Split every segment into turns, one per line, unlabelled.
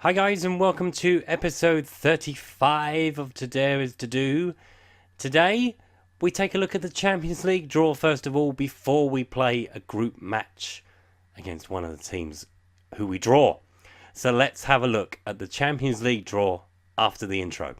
Hi guys, and welcome to episode 35 of Today is to Do. Today we take a look at the Champions League draw first of all before we play a group match against one of the teams who we draw. So let's have a look at the Champions League draw after the intro.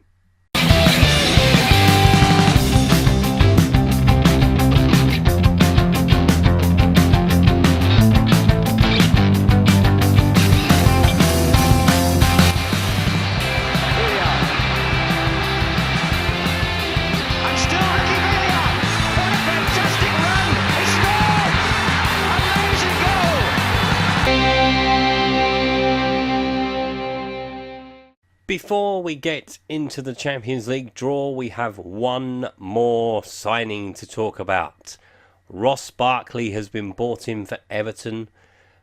Before we get into the Champions League draw, we have one more signing to talk about. Ross Barkley has been bought in for Everton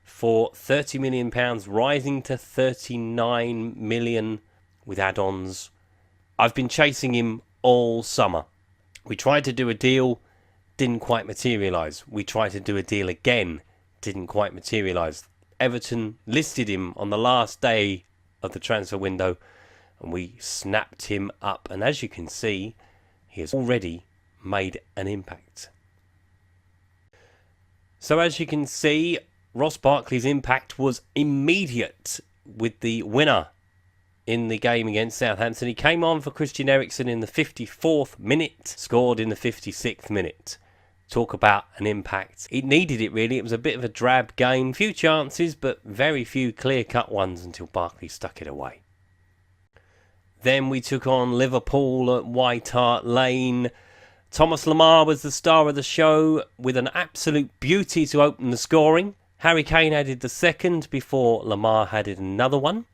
for £30 million, rising to £39 million with add-ons. I've been chasing him all summer. We tried to do a deal, didn't quite materialise. We tried to do a deal again, didn't quite materialise. Everton listed him on the last day of the transfer window, and we snapped him up, and as you can see, he has already made an impact. So as you can see, Ross Barkley's impact was immediate with the winner in the game against Southampton. He came on for Christian Eriksen in the 54th minute, scored in the 56th minute. Talk about an impact. It needed it really. It was a bit of a drab game. Few chances, but very few clear-cut ones until Barkley stuck it away. Then we took on Liverpool at White Hart Lane. Thomas Lemar was the star of the show with an absolute beauty to open the scoring. Harry Kane added the second before Lemar added another one.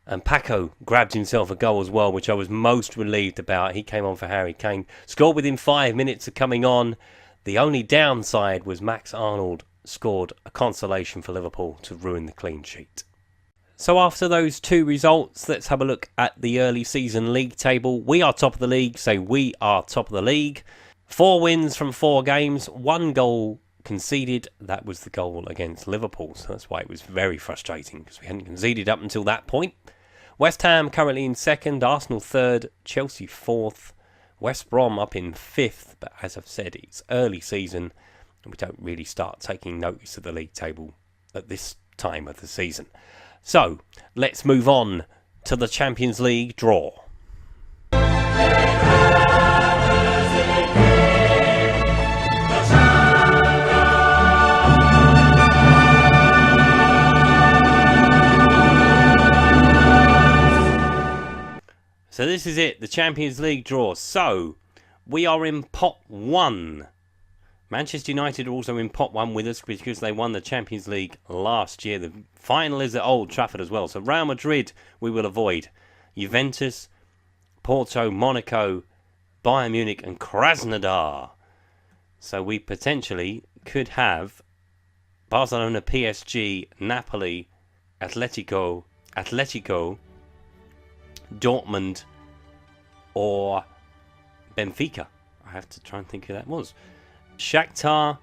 And Paco grabbed himself a goal as well, which I was most relieved about. He came on for Harry Kane. Scored within 5 minutes of coming on. The only downside was Max Arnold scored a consolation for Liverpool to ruin the clean sheet. So after those two results, let's have a look at the early season league table. We are top of the league, so we are top of the league. 4 wins from 4 games, 1 goal conceded. That was the goal against Liverpool, so that's why it was very frustrating, because we hadn't conceded up until that point. West Ham currently in 2nd, Arsenal 3rd, Chelsea 4th, West Brom up in 5th, but as I've said, it's early season, and we don't really start taking notice of the league table at this time of the season. So, let's move on to the Champions League draw. So this is it, the Champions League draw. So, we are in pot 1. Manchester United are also in pot 1 with us because they won the Champions League last year. The final is at Old Trafford as well. So Real Madrid we will avoid. Juventus, Porto, Monaco, Bayern Munich and Krasnodar. So we potentially could have Barcelona, PSG, Napoli, Atletico, Dortmund or Benfica. I have to try and think who that was. Shakhtar,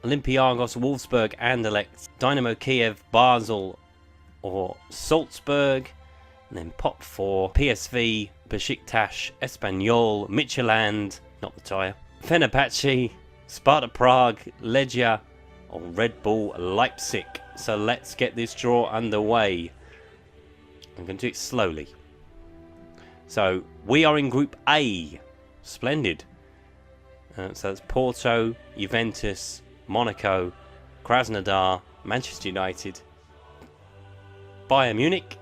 Olympiacos, Wolfsburg, Anderlecht, Dynamo Kiev, Basel or Salzburg. And then pot 4, PSV, Besiktas, Espanyol, Midtjylland, not the tyre, Fenerbahce, Sparta Prague, Legia or Red Bull Leipzig. So let's get this draw underway. I'm going to do it slowly. So we are in Group A. Splendid. So that's Porto, Juventus, Monaco, Krasnodar, Manchester United, Bayern Munich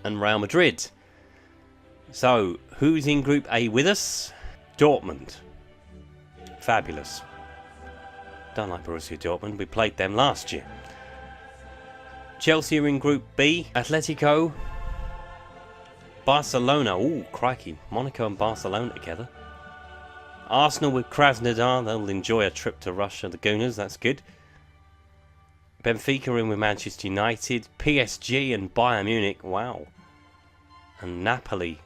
and Real Madrid. So who's in Group A with us? Dortmund. Fabulous. Don't like Borussia Dortmund. We played them last year. Chelsea are in Group B. Atletico. Barcelona. Ooh, crikey. Monaco and Barcelona together. Arsenal with Krasnodar. They'll enjoy a trip to Russia. The Gooners. That's good. Benfica in with Manchester United. PSG and Bayern Munich. Wow. And Napoli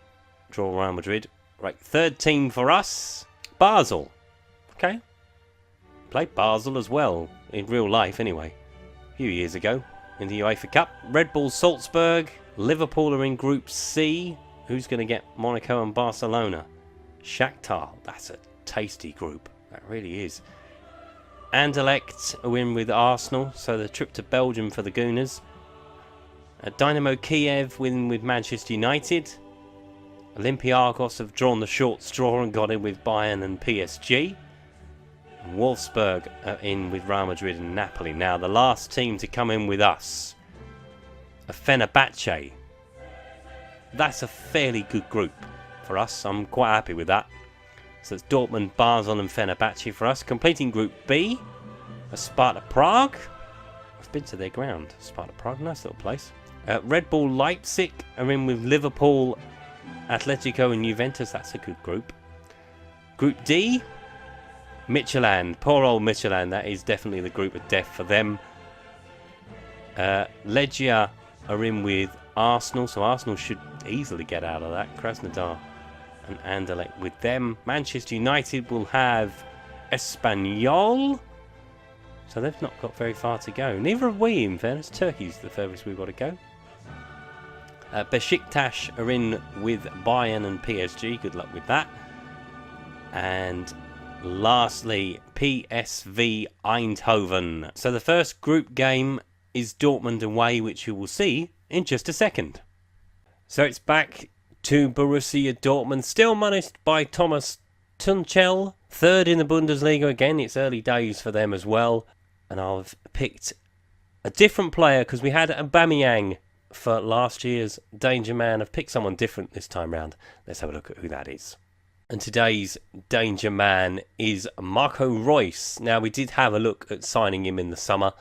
draw Real Madrid. Right, third team for us. Basel. Okay. Played Basel as well. In real life, anyway. A few years ago. In the UEFA Cup. Red Bull Salzburg. Liverpool are in Group C. Who's going to get Monaco and Barcelona? Shakhtar. That's a tasty group. That really is. Anderlecht are in with Arsenal, so the trip to Belgium for the Gooners. Dynamo Kiev win with Manchester United. Olympiacos have drawn the short straw and got in with Bayern and PSG. And Wolfsburg are in with Real Madrid and Napoli. Now the last team to come in with us, a Fenerbahce. That's a fairly good group for us. I'm quite happy with that. So it's Dortmund, Basel and Fenerbahce for us. Completing Group B, a Sparta Prague. I've been to their ground. Sparta Prague, nice little place. Red Bull Leipzig are in with Liverpool, Atletico and Juventus. That's a good group. Group D, Midtjylland. Poor old Midtjylland. That is definitely the group of death for them. Legia are in with Arsenal, so Arsenal should easily get out of that. Krasnodar and Anderlecht with them. Manchester United will have Espanyol, so they've not got very far to go. Neither have we, in fairness. Turkey's the furthest we've got to go. Besiktas are in with Bayern and PSG. Good luck with that. And lastly, PSV Eindhoven. So the first group game is Dortmund away, which you will see in just a second. So it's back to Borussia Dortmund, still managed by Thomas Tuchel, third in the Bundesliga again. It's early days for them as well. And I've picked a different player because we had Aubameyang for last year's Danger Man. I've picked someone different this time round. Let's have a look at who that is. And today's Danger Man is Marco Reus. Now, we did have a look at signing him in the summer.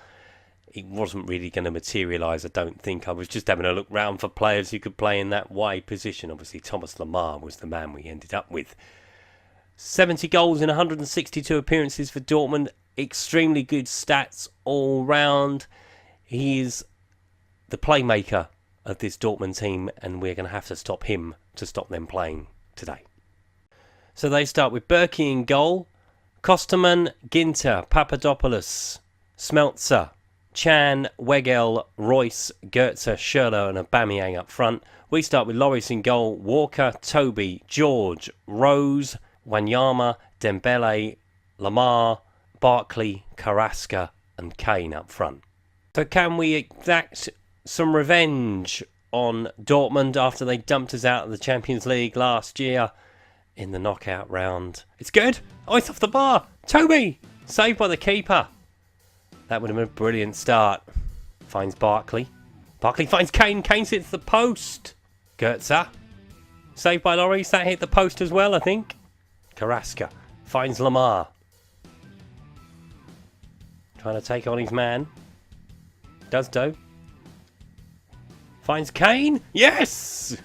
It wasn't really going to materialise, I don't think. I was just having a look round for players who could play in that wide position. Obviously, Thomas Lemar was the man we ended up with. 70 goals in 162 appearances for Dortmund. Extremely good stats all round. He is the playmaker of this Dortmund team, and we're going to have to stop him to stop them playing today. So they start with Berkey in goal. Kosterman, Ginter, Papadopoulos, Smeltzer, Chan, Weigel, Royce, Goetze, Schürrle and Aubameyang up front. We start with Lloris in goal. Walker, Toby, George, Rose, Wanyama, Dembele, Lamar, Barkley, Carrasco and Kane up front. So can we exact some revenge on Dortmund after they dumped us out of the Champions League last year in the knockout round? It's good. Oh, it's off the bar. Toby, saved by the keeper. That would have been a brilliant start. Finds Barkley. Barkley finds Kane. Kane hits the post. Goetze. Saved by Lloris. That hit the post as well, I think. Carrasco finds Lamar. Trying to take on his man. Does do. Finds Kane. Yes!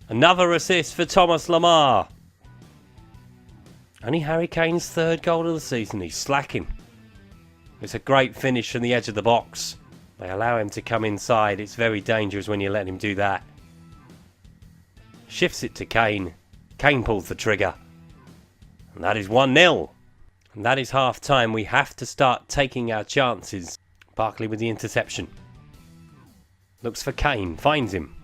Another assist for Thomas Lamar. Only Harry Kane's third goal of the season. He's slacking. It's a great finish from the edge of the box. They allow him to come inside. It's very dangerous when you let him do that. Shifts it to Kane. Kane pulls the trigger. And that is 1-0. And that is half time. We have to start taking our chances. Barkley with the interception. Looks for Kane. Finds him.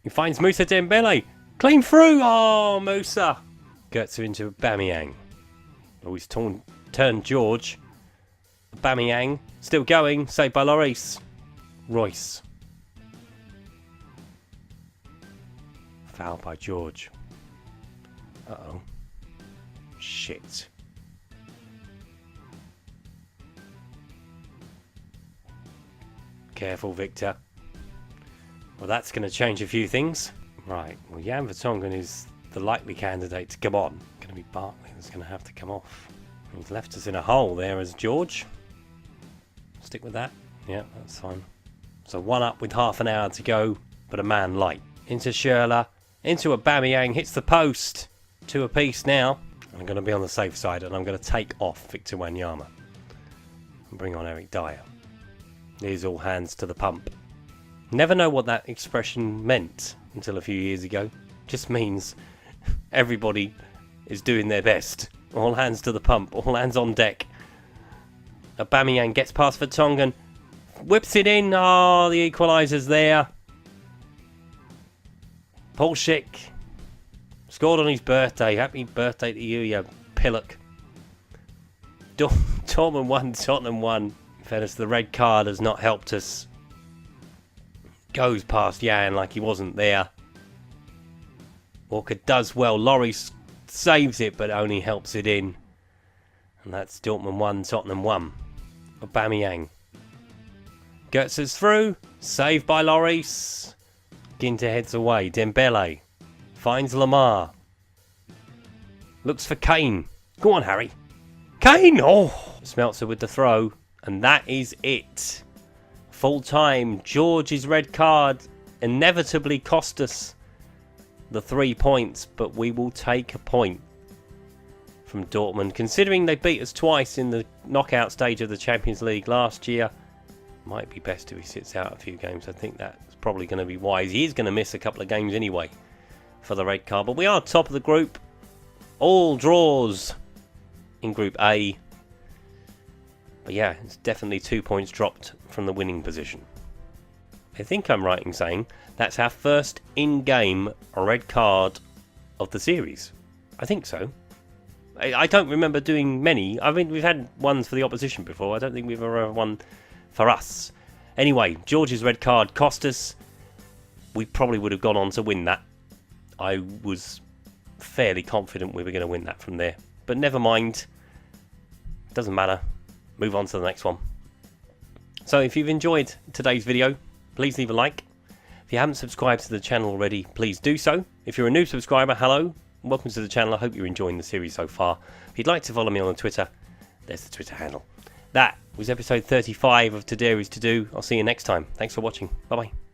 He finds Moussa Dembele. Clean through! Oh, Musa! Goetze into Aubameyang. Oh, he's turned George. Aubameyang, still going, saved by Lloris. Royce. Foul by George. Uh-oh. Shit. Careful, Victor. Well, that's going to change a few things. Right, well, Jan Vertonghen is the likely candidate to come on. Going to be Barkley that's going to have to come off. He's left us in a hole there as George. Stick with that. Yeah, that's fine. So 1 up with half an hour to go, but a man light. Into Schürrle, into Aubameyang, hits the post. 2 apiece now. I'm going to be on the safe side, and I'm going to take off Victor Wanyama and bring on Eric Dyer. These all hands to the pump. Never know what that expression meant until a few years ago. Just means everybody is doing their best. All hands to the pump, all hands on deck. Aubameyang gets past Vertonghen. Whips it in. Oh, the equaliser's there. Paul Schick scored on his birthday. Happy birthday to you, you pillock. Dortmund 1, Tottenham 1. In fairness, the red card has not helped us. Goes past Jan like he wasn't there. Walker does well. Laurie saves it, but only helps it in. And that's Dortmund 1, Tottenham 1. Aubameyang. Goetz's through. Saved by Lloris. Ginter heads away. Dembele finds Lamar. Looks for Kane. Go on, Harry. Kane! Oh! Smeltzer with the throw. And that is it. Full time. George's red card inevitably cost us the 3 points, but we will take a point from Dortmund. Considering they beat us twice in the knockout stage of the Champions League last year, might be best if he sits out a few games. I think that's probably going to be wise. He is going to miss a couple of games anyway for the red card, but we are top of the group. All draws in Group A. But yeah, it's definitely 2 points dropped from the winning position. I think I'm right in saying that's our first in-game red card of the series. I think so. I don't remember doing many. I mean, we've had ones for the opposition before. I don't think we've ever had one for us. Anyway, George's red card cost us. We probably would have gone on to win that. I was fairly confident we were going to win that from there. But never mind. Doesn't matter. Move on to the next one. So if you've enjoyed today's video, please leave a like. If you haven't subscribed to the channel already, please do so. If you're a new subscriber, hello. Welcome to the channel. I hope you're enjoying the series so far. If you'd like to follow me on Twitter, there's the Twitter handle. That was episode 35 of Today Is To Do. I'll see you next time. Thanks for watching. Bye-bye.